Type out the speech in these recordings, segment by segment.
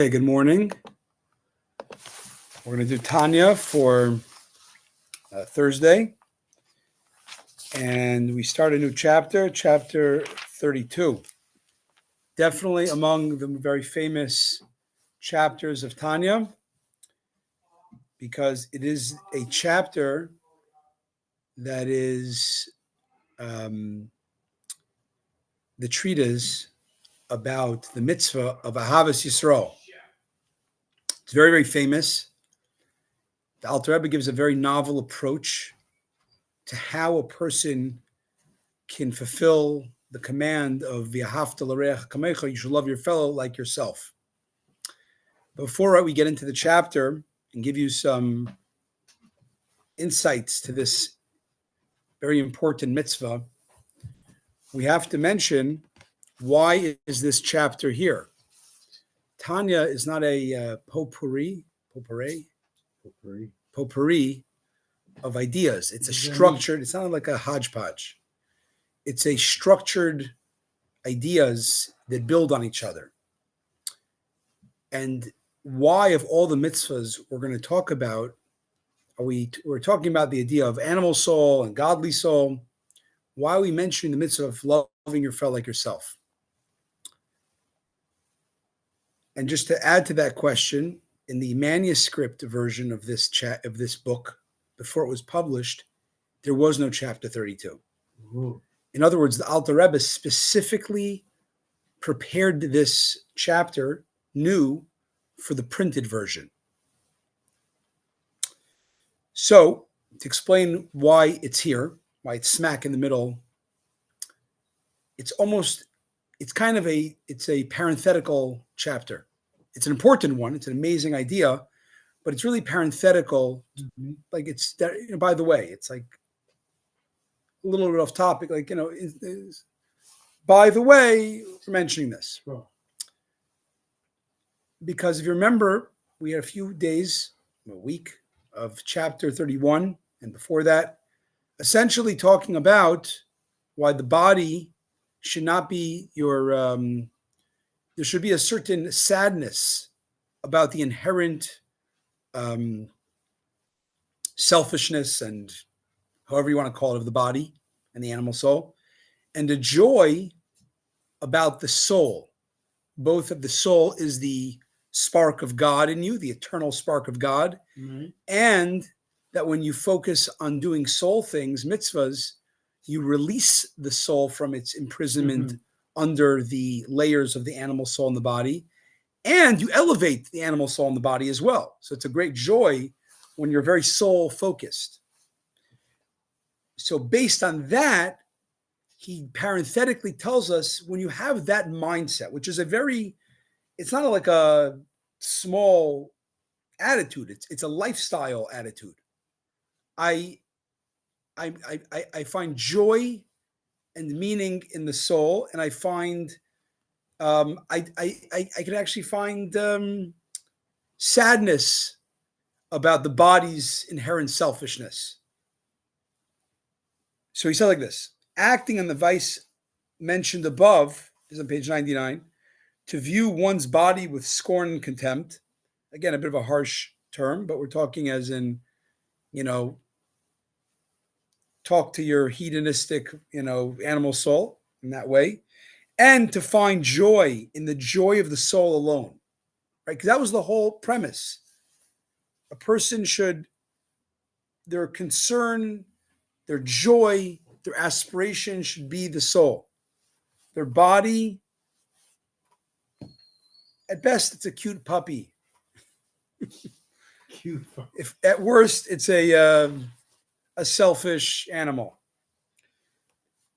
Hey, good morning. We're going to do Tanya for Thursday. And we start a new chapter, chapter 32. Definitely among the very famous chapters of Tanya, because it is a chapter that is the treatise about the mitzvah of Ahavas Yisrael. It's very, very famous. The Alter Rebbe gives a very novel approach to how a person can fulfill the command of V'ahavta l'reach kamecha, you should love your fellow like yourself. Before we get into the chapter and give you some insights to this very important mitzvah, we have to mention, why is this chapter here? Tanya is not a potpourri of ideas. It's a structured, it's not like a hodgepodge. It's a structured ideas that build on each other. And why, of all the mitzvahs we're going to talk about, we're talking about the idea of animal soul and godly soul. Why are we mentioning the mitzvah of loving your fellow like yourself? And just to add to that question, in the manuscript version of this book, before it was published, there was no chapter 32. Ooh. In other words, the Alter Rebbe specifically prepared this chapter new for the printed version. So, to explain why it's here, why it's smack in the middle, it's a parenthetical chapter. It's an important one. It's an amazing idea, but it's really parenthetical. Mm-hmm. Like it's, by the way, it's like a little bit off topic. Like, by the way, we're mentioning this. Oh. Because if you remember, we had a week of chapter 31, and before that, essentially talking about why the body should not be there should be a certain sadness about the inherent selfishness and however you want to call it of the body and the animal soul, and a joy about the soul. Both of the soul is the spark of God in you, the eternal spark of God, mm-hmm. And that when you focus on doing soul things, mitzvahs, you release the soul from its imprisonment, mm-hmm. under the layers of the animal soul in the body, and you elevate the animal soul in the body as well. So it's a great joy when you're very soul focused. So based on that, he parenthetically tells us, when you have that mindset, which is it's not like a small attitude, it's a lifestyle attitude. I find joy and meaning in the soul, and I find I can actually find sadness about the body's inherent selfishness. So he said like this: acting on the vice mentioned above, is on page 99, to view one's body with scorn and contempt. Again, a bit of a harsh term, but we're talking as in, talk to your hedonistic, animal soul in that way, and to find joy in the joy of the soul alone, right? Because that was the whole premise. A person their concern, their joy, their aspiration should be the soul. Their body, at best, it's a cute puppy. Cute puppy. If at worst, it's a selfish animal.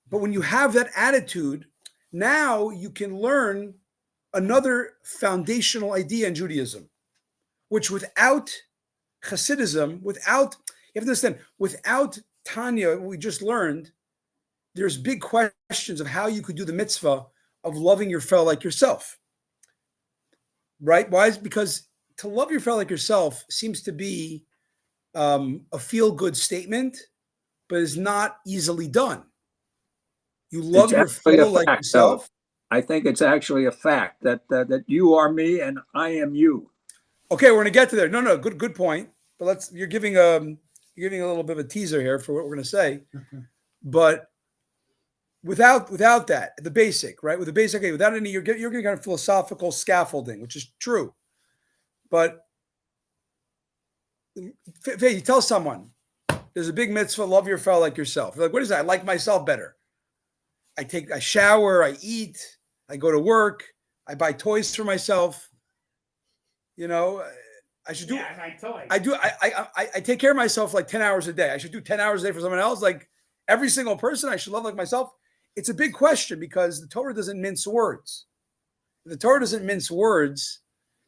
But when you have that attitude, now you can learn another foundational idea in Judaism, which without Hasidism, you have to understand, without Tanya, what we just learned, there's big questions of how you could do the mitzvah of loving your fellow like yourself. Right? Why? Because to love your fellow like yourself seems to be a feel-good statement, but is not easily done. You love your fellow like yourself. I think it's actually a fact that you are me and I am you. Okay, we're going to get to there. No, good point. But you're giving a little bit of a teaser here for what we're going to say. But without that, the basic, right? With the basic, okay, without any, you're getting kind of philosophical scaffolding, which is true. But you tell someone there's a big mitzvah, love your fellow like yourself. You're like, what is that? I like myself better. I shower, I eat, I go to work, I buy toys for myself. You know, I should do. I do. I take care of myself like 10 hours a day. I should do 10 hours a day for someone else. Like every single person, I should love like myself. It's a big question because the Torah doesn't mince words. If the Torah doesn't mince words,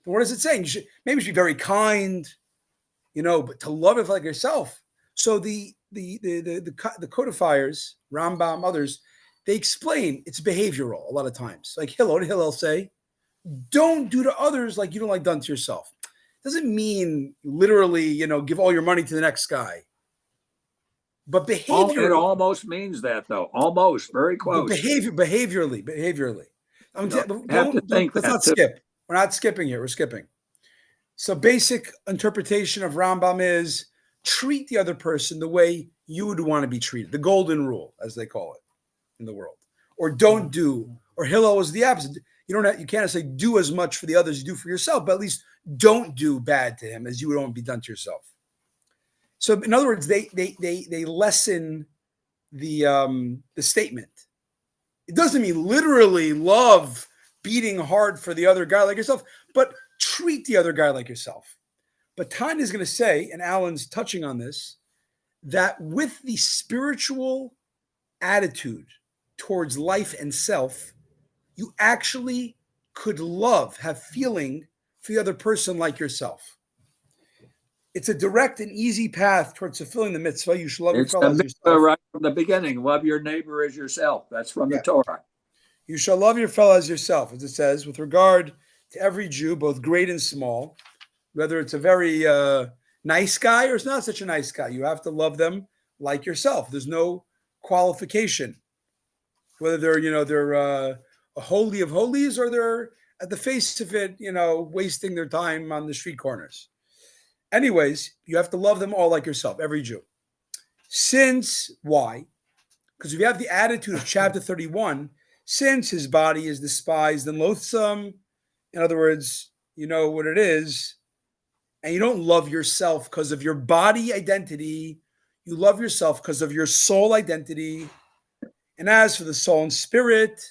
then what is it saying? Maybe you should be very kind, but to love it like yourself. So the codifiers, Rambam, others, they explain it's behavioral a lot of times. Like Hillel say, don't do to others like you don't like done to yourself. Doesn't mean literally, give all your money to the next guy. But behavior. It almost means that, though. Almost, very close. But behaviorally. Let's not skip. We're not skipping here. We're skipping. So basic interpretation of Rambam is treat the other person the way you would want to be treated. The golden rule, as they call it in the world. Or don't do. Or Hillel was the opposite. You can't say do as much for the others as you do for yourself, but at least don't do bad to him as you would want to be done to yourself. So in other words, they lessen the statement. It doesn't mean literally love beating hard for the other guy like yourself, but treat the other guy like yourself. But Tanya is going to say, and Alan's touching on this, that with the spiritual attitude towards life and self, you actually could have feeling for the other person like yourself. It's a direct and easy path towards fulfilling the mitzvah. You should love your fellow as yourself. Right from the beginning, love your neighbor as yourself. That's from the Torah. You shall love your fellow as yourself, as it says, with regard to every Jew, both great and small, whether it's a very nice guy or it's not such a nice guy. You have to love them like yourself. There's no qualification, whether they're a holy of holies or they're at the face of it, wasting their time on the street corners. Anyways, you have to love them all like yourself, every Jew. Why? Because if you have the attitude of chapter 31, since his body is despised and loathsome, in other words, you know what it is, and you don't love yourself because of your body identity, you love yourself because of your soul identity. And as for the soul and spirit,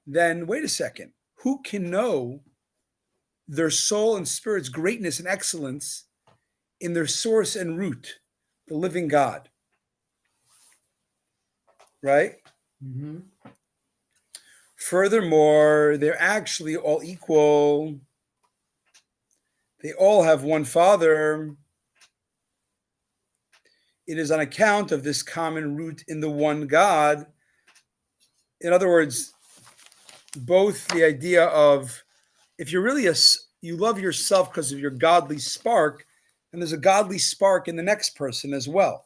then wait a second. Who can know their soul and spirit's greatness and excellence in their source and root, the living God? Right? Mm-hmm. Furthermore, they're actually all equal. They all have one Father. It is on account of this common root in the one God. In other words, both the idea of if you're really you love yourself because of your godly spark, and there's a godly spark in the next person as well.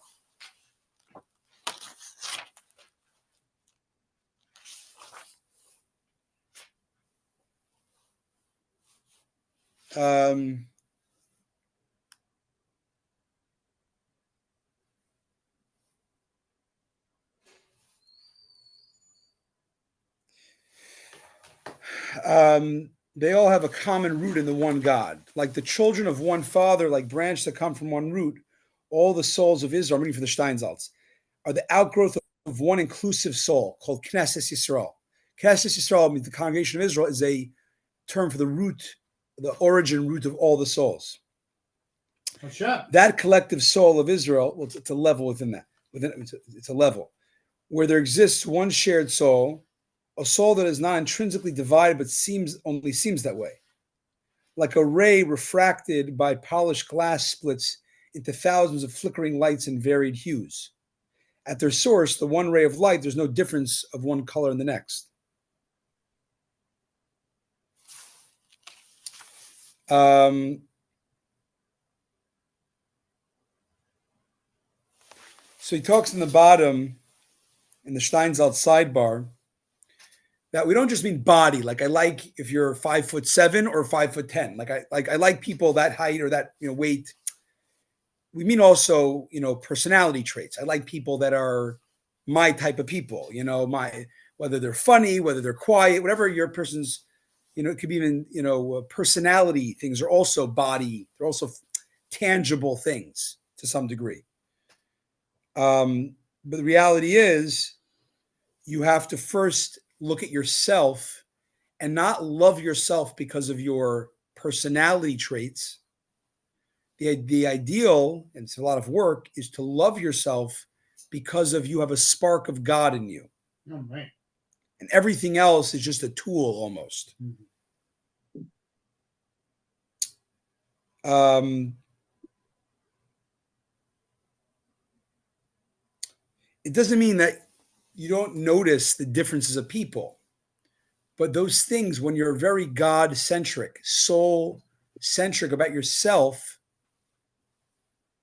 They all have a common root in the one God. Like the children of one Father, like branches that come from one root, all the souls of Israel, meaning for the Steinsaltz, are the outgrowth of one inclusive soul called Knesset Yisrael. Knesset Yisrael means the congregation of Israel is a term for the root, the origin root of all the souls. Oh, sure. That collective soul of Israel, well, it's a level within that. It's a level where there exists one shared soul, a soul that is not intrinsically divided, but only seems that way. Like a ray refracted by polished glass splits into thousands of flickering lights in varied hues. At their source, the one ray of light, there's no difference of one color in the next. So he talks in the bottom, in the Steinsaltz sidebar, that we don't just mean body. Like I like if you're 5'7" or 5'10". Like I like people that height or that weight. We mean also personality traits. I like people that are my type of people. My whether they're funny, whether they're quiet, whatever your person's. It could be even personality things are also body. They're also tangible things to some degree. But the reality is, you have to first look at yourself and not love yourself because of your personality traits. The ideal, and it's a lot of work, is to love yourself because of you have a spark of God in you. Oh, man. And everything else is just a tool almost. It doesn't mean that you don't notice the differences of people. But those things, when you're very God-centric, soul-centric about yourself,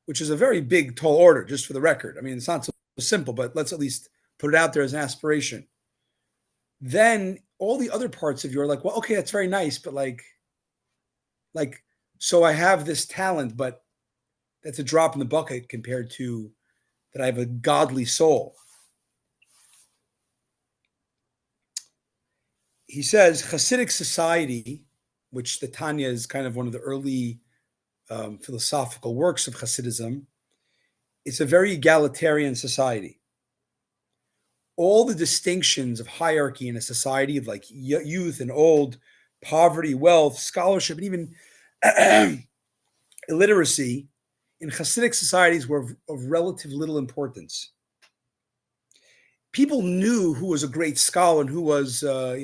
which is a very big, tall order, just for the record. I mean, it's not so simple, but let's at least put it out there as an aspiration. Then all the other parts of you are like, well, okay, that's very nice, but like, so I have this talent, but that's a drop in the bucket compared to that I have a godly soul. He says Hasidic society, which the Tanya is kind of one of the early philosophical works of Hasidism, it's a very egalitarian society. All the distinctions of hierarchy in a society of like youth and old, poverty, wealth, scholarship, and even illiteracy in Hasidic societies were of relative little importance. People knew who was a great scholar and who was, a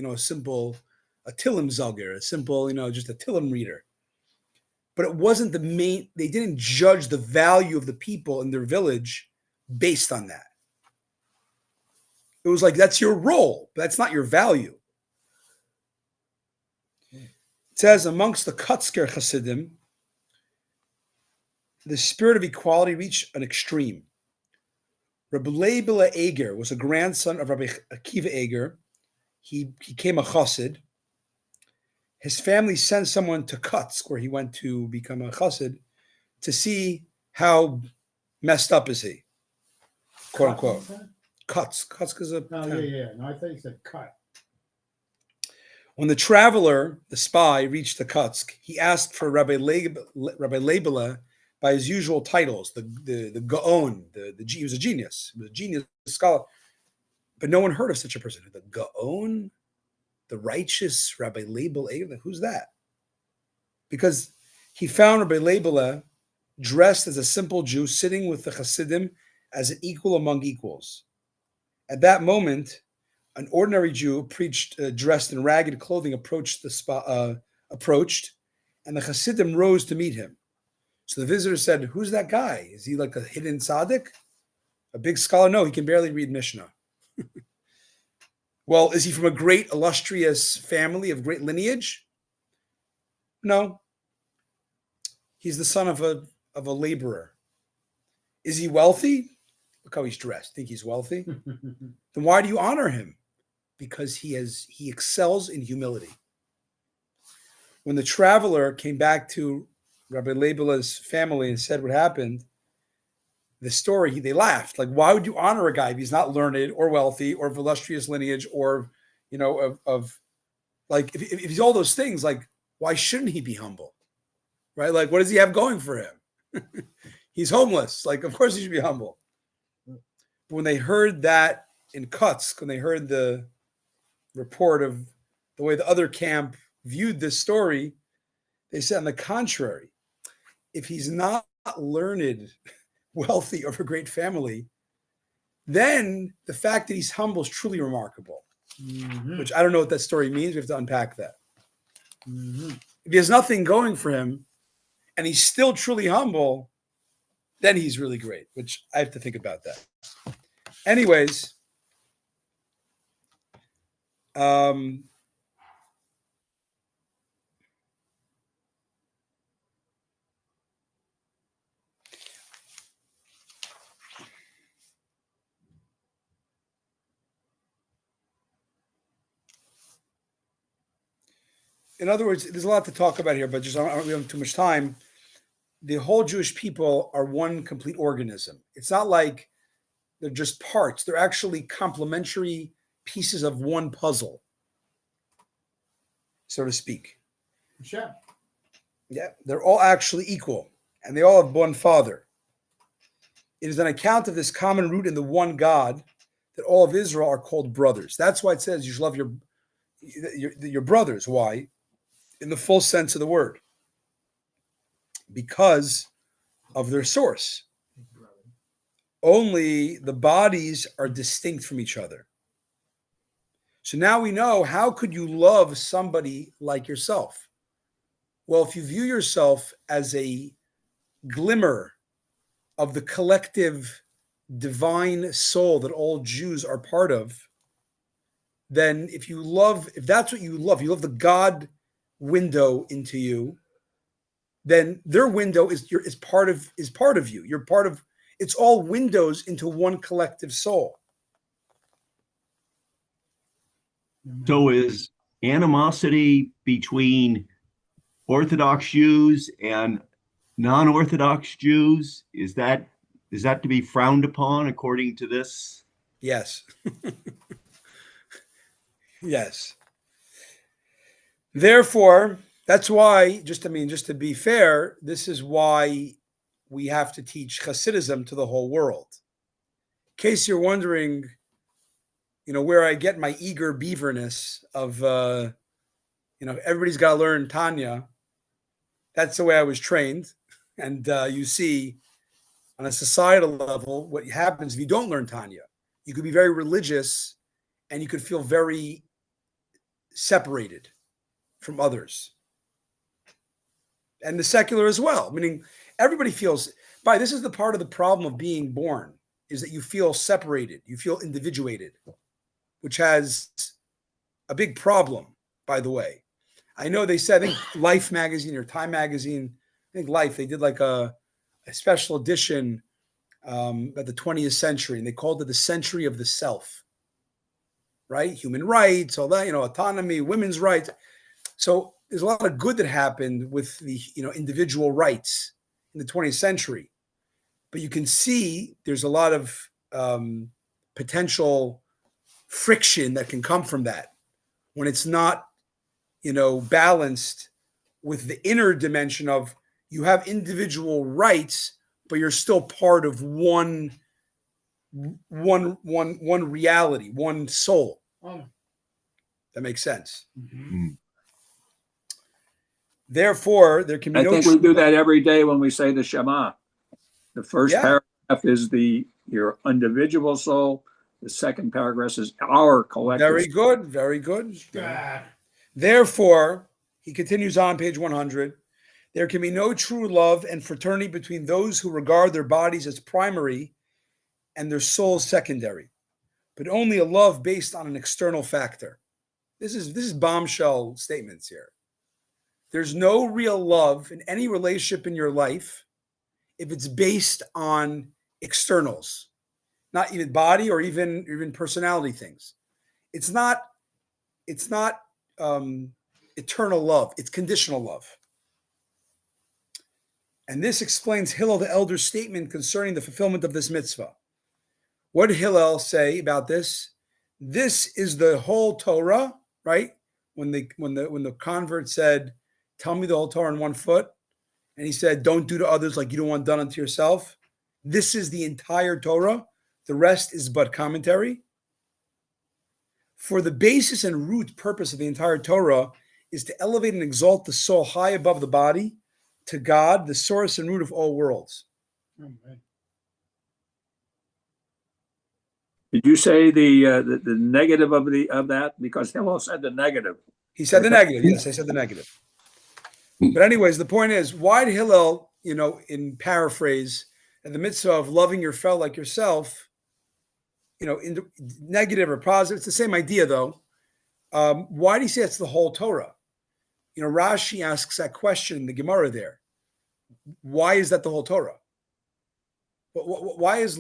Tillim Zalger, a simple, just a Tillim reader. But it wasn't the main, they didn't judge the value of the people in their village based on that. It was like, that's your role, but that's not your value. It says, amongst the Kutzker Hasidim, the spirit of equality reached an extreme. Rabbi Leibele Eger was a grandson of Rabbi Akiva Eger. He became a chassid. His family sent someone to Kutsk, where he went to become a chassid, to see how messed up is he, quote unquote. Kutsk. Kutsk is a town. Yeah. No, I thought you said cut. When the traveler, the spy, reached the Kutsk, he asked for Rabbi Leibele by his usual titles, the Gaon, he was a genius. He was a genius scholar. But no one heard of such a person. The Gaon, the righteous Rabbi Leibele, who's that? Because he found Rabbi Leibele dressed as a simple Jew, sitting with the Hasidim as an equal among equals. At that moment, an ordinary Jew dressed in ragged clothing approached, and the Hasidim rose to meet him. So the visitor said, "Who's that guy? Is he like a hidden tzaddik? A big scholar? No, he can barely read Mishnah." Well, is he from a great illustrious family of great lineage? No. He's the son of a laborer. Is he wealthy? Look how he's dressed. Think he's wealthy? Then why do you honor him? Because he excels in humility. When the traveler came back to Rabbi Leibele's family and said what happened, the story, they laughed. Like, why would you honor a guy if he's not learned or wealthy or of illustrious lineage or, if he's all those things, like, why shouldn't he be humble? Right? Like, what does he have going for him? He's homeless. Like, of course he should be humble. But when they heard that in Kutsk, when they heard the report of the way the other camp viewed this story, they said, on the contrary, if he's not learned, wealthy, or of a great family, then the fact that he's humble is truly remarkable. Mm-hmm. Which I don't know what that story means. We have to unpack that. Mm-hmm. If he has nothing going for him and he's still truly humble, then he's really great, which I have to think about that. Anyways, in other words, there's a lot to talk about here, but just I don't have too much time. The whole Jewish people are one complete organism. It's not like they're just parts. They're actually complementary pieces of one puzzle, so to speak. Hashem. Yeah, they're all actually equal, and they all have one Father. It is an account of this common root in the one God that all of Israel are called brothers. That's why it says you should love your brothers. Why? In the full sense of the word. Because of their source. Only the bodies are distinct from each other. So now we know, how could you love somebody like yourself? Well, if you view yourself as a glimmer of the collective divine soul that all Jews are part of, then if that's what you love the God window into you, then their window is part of you. You're part of, it's all windows into one collective soul. So is animosity between Orthodox Jews and non-Orthodox Jews, is that to be frowned upon according to this? Yes. Yes. Therefore, that's why, just to be fair, this is why we have to teach Hasidism to the whole world. In case you're wondering, where I get my eager beaverness of, everybody's got to learn Tanya. That's the way I was trained. And you see, on a societal level, what happens if you don't learn Tanya. You could be very religious and you could feel very separated from others. And the secular as well. Meaning everybody feels, this is the part of the problem of being born, is that you feel separated, you feel individuated, which has a big problem, by the way. I know they said, I think Life magazine or Time magazine, I think Life, they did like a special edition at the 20th century, and they called it the century of the self, right? Human rights, all that, autonomy, women's rights. So there's a lot of good that happened with the, individual rights in the 20th century. But you can see there's a lot of potential friction that can come from that when it's not, balanced with the inner dimension of you have individual rights, but you're still part of one reality, one soul. Oh. That makes sense. Mm-hmm. Therefore, there can be I no. think we do that every day when we say the Shema. The first paragraph is your individual soul. The second paragraph is our collective. Very good. Very good. God. Therefore, he continues on page 100. There can be no true love and fraternity between those who regard their bodies as primary and their souls secondary, but only a love based on an external factor. This is bombshell statements here. There's no real love in any relationship in your life if it's based on externals, not even body or even personality things. It's not eternal love. It's conditional love. And this explains Hillel the elder's statement concerning the fulfillment of this mitzvah. What did Hillel say about this? This is the whole Torah, right? When the convert said, "Tell me the whole Torah in one foot," and he said, "Don't do to others like you don't want done unto yourself." This is the entire Torah. The rest is but commentary. For the basis and root purpose of the entire Torah is to elevate and exalt the soul high above the body to God, the source and root of all worlds. Amen. Did you say the negative of that? Because Hillel said the negative. He said the negative. Yes, I said the negative. But anyways, the point is, why did Hillel, in paraphrase, in the mitzvah of loving your fellow like yourself, in the negative or positive, it's the same idea though. Why do you say it's the whole Torah? Rashi asks that question in the Gemara there. Why is that the whole Torah? Why is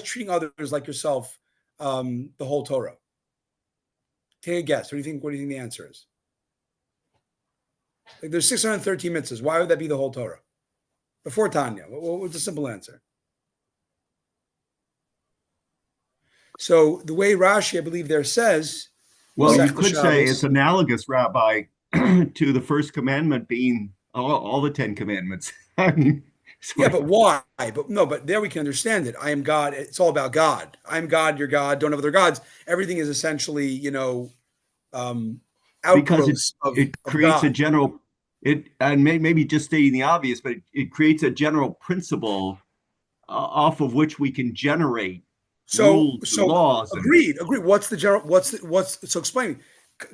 treating others like yourself the whole Torah? Take a guess. What do you think the answer is? Like there's 613 mitzvahs. Why would that be the whole Torah? Before Tanya, what's the simple answer? So the way Rashi, I believe, there says, Well, you Masechta could say Shabbos- it's analogous, Rabbi, to the first commandment being all the 10 commandments. I mean, yeah, but why? But there we can understand it. I am God. It's all about God. I am God. You're God. Don't have other gods. Everything is essentially, because outgrowths it of creates a God. general and maybe just stating the obvious, but it creates a general principle off of which we can generate So, rules and so laws. agreed. What's the general? So explain.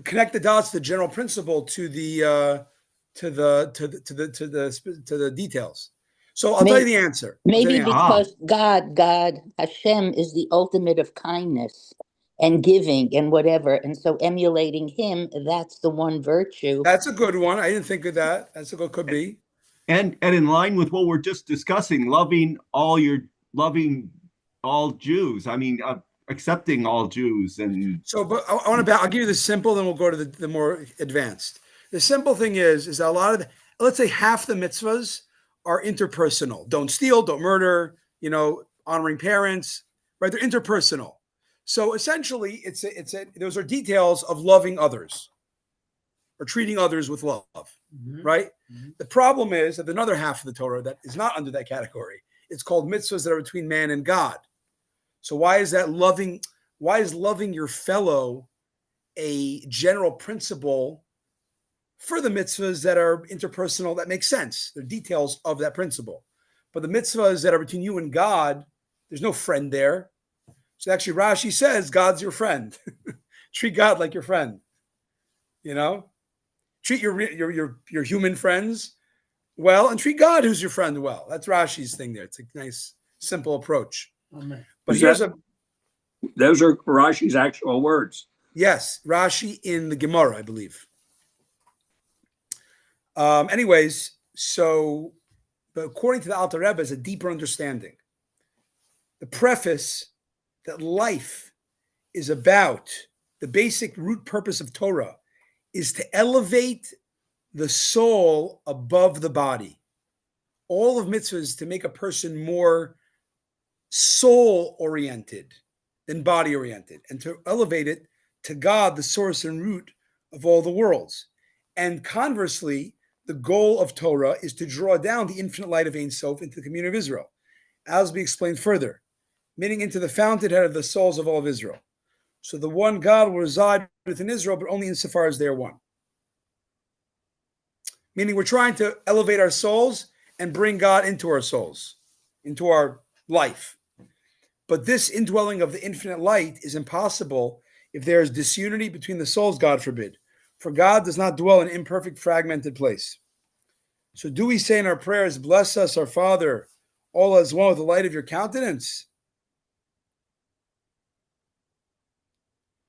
Connect the dots. The general principle to the details. So I'll tell you the answer. Maybe Ah. because God, Hashem is the ultimate of kindness and giving and whatever. And so emulating him, that's the one virtue. That's a good one. I didn't think of that. That's a good, could be. And in line with what we're just discussing, loving all Jews. I mean, accepting all Jews. And So, but I'll give you the simple, then we'll go to the more advanced. The simple thing is that a lot of let's say half the mitzvahs are interpersonal. Don't steal, don't murder, honoring parents, right? They're interpersonal. So essentially, those are details of loving others or treating others with love, right? The problem is that another half of the Torah that is not under that category. It's called mitzvahs that are between man and God. So why is loving your fellow a general principle for the mitzvahs that are interpersonal? That makes sense. They're details of that principle. But the mitzvahs that are between you and God, there's no friend there. So actually Rashi says God's your friend. Treat God like your friend. Treat your human friends well and treat God who's your friend well. That's Rashi's thing there. It's a nice, simple approach. Amen. But those are Rashi's actual words. Yes, Rashi in the Gemara, I believe. Anyways, but according to the Alter Rebbe, is a deeper understanding. The preface that life is about, the basic root purpose of Torah is to elevate the soul above the body. All of mitzvahs to make a person more soul-oriented than body-oriented, and to elevate it to God, the source and root of all the worlds. And conversely, the goal of Torah is to draw down the infinite light of Ein Sof into the community of Israel, as we explained further, meaning into the fountainhead of the souls of all of Israel. So the one God will reside within Israel, but only insofar as they are one. Meaning we're trying to elevate our souls and bring God into our souls, into our life. But this indwelling of the infinite light is impossible if there is disunity between the souls, God forbid. For God does not dwell in an imperfect, fragmented place. So do we say in our prayers, bless us, our Father, all as one with the light of your countenance?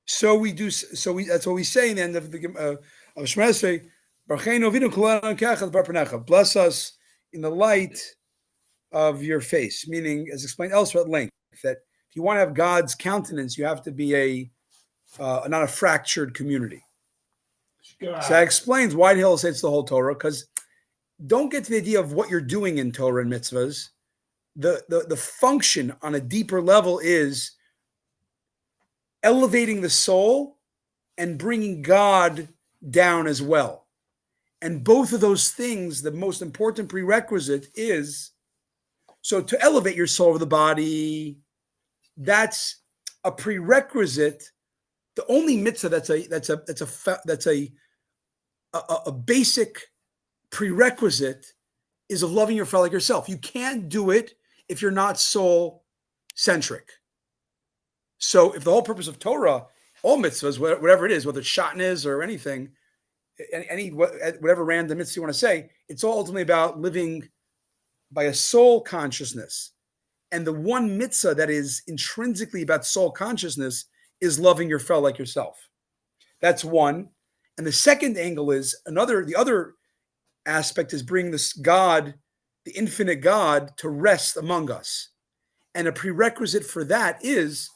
So we do. That's what we say in the end of the Shemona Esrei. Bless us in the light of your face, meaning, as explained elsewhere at length, that if you want to have God's countenance, you have to be not a fractured community. So that explains why the hell say it's the whole Torah, because don't get to the idea of what you're doing in Torah and mitzvahs. The function on a deeper level is elevating the soul and bringing God down as well. And both of those things, the most important prerequisite is, so to elevate your soul over the body, that's a prerequisite. The only mitzvah that's a basic prerequisite is of loving your fellow like yourself. You can't do it if you're not soul centric. So if the whole purpose of Torah, all mitzvahs, whatever it is, whether it's shatnez or anything, whatever random mitzvah you want to say, it's all ultimately about living by a soul consciousness. And the one mitzvah that is intrinsically about soul consciousness is loving your fellow like yourself. That's one. And the second angle is the other aspect is bringing this God, the infinite God, to rest among us. And a prerequisite for that is